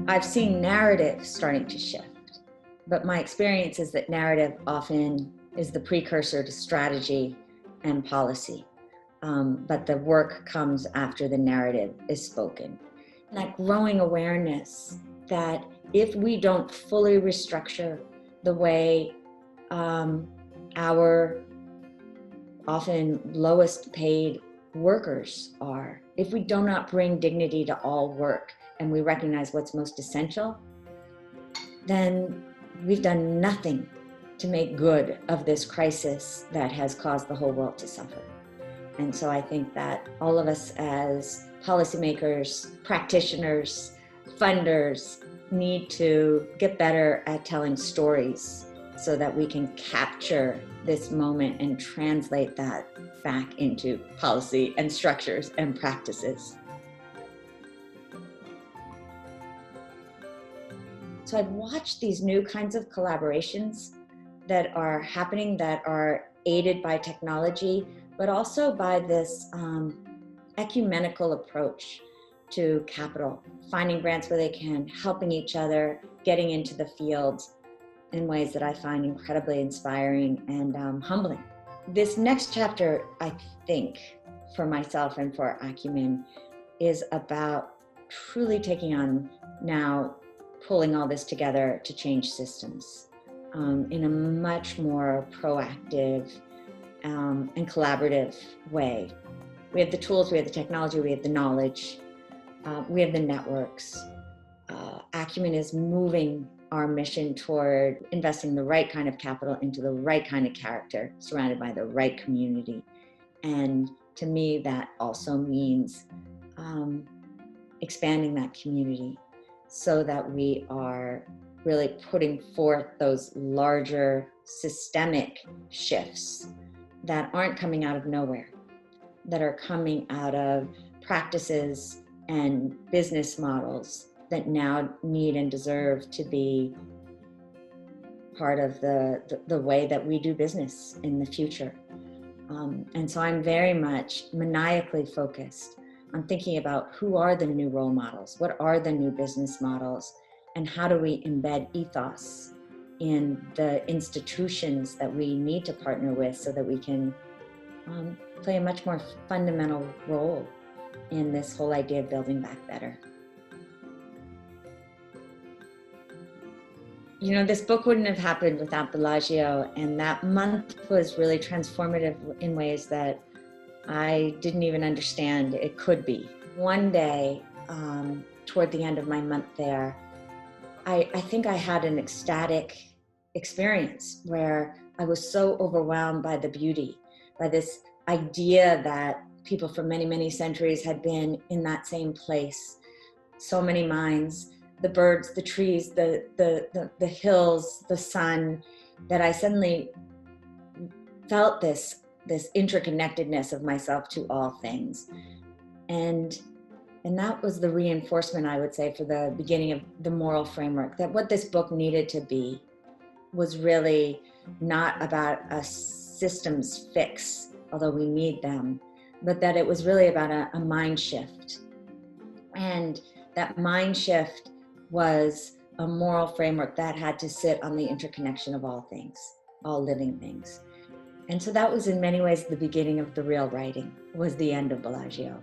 I've seen narrative starting to shift, but my experience is that narrative often is the precursor to strategy and policy. But the work comes after the narrative is spoken. That growing awareness that if we don't fully restructure the way our often lowest paid workers are, if we do not bring dignity to all work and we recognize what's most essential, then we've done nothing to make good of this crisis that has caused the whole world to suffer. And so I think that all of us as policymakers, practitioners, funders need to get better at telling stories so that we can capture this moment and translate that back into policy and structures and practices. So I've watched these new kinds of collaborations that are happening that are aided by technology, but also by this ecumenical approach to capital, finding grants where they can, helping each other, getting into the fields in ways that I find incredibly inspiring and humbling. This next chapter, I think, for myself and for Acumen, is about truly taking on now, pulling all this together to change systems in a much more proactive and collaborative way. We have the tools, we have the technology, we have the knowledge, we have the networks. Acumen is moving our mission toward investing the right kind of capital into the right kind of character, surrounded by the right community. And to me, that also means expanding that community so that we are really putting forth those larger systemic shifts that aren't coming out of nowhere, that are coming out of practices and business models that now need and deserve to be part of the way that we do business in the future. And so I'm very much maniacally focused on thinking about who are the new role models, what are the new business models, and how do we embed ethos in the institutions that we need to partner with so that we can play a much more fundamental role in this whole idea of building back better. You know, this book wouldn't have happened without Bellagio, and that month was really transformative in ways that I didn't even understand it could be. One day, toward the end of my month there, I think I had an ecstatic experience where I was so overwhelmed by the beauty, by this idea that people for many, many centuries had been in that same place. So many minds, the birds, the trees, the hills, the sun, that I suddenly felt this interconnectedness of myself to all things. And that was the reinforcement, I would say, for the beginning of the moral framework, that what this book needed to be was really not about a systems fix, although we need them, but that it was really about a mind shift. And that mind shift was a moral framework that had to sit on the interconnection of all things, all living things. And so that was in many ways the beginning of the real writing, was the end of Bellagio.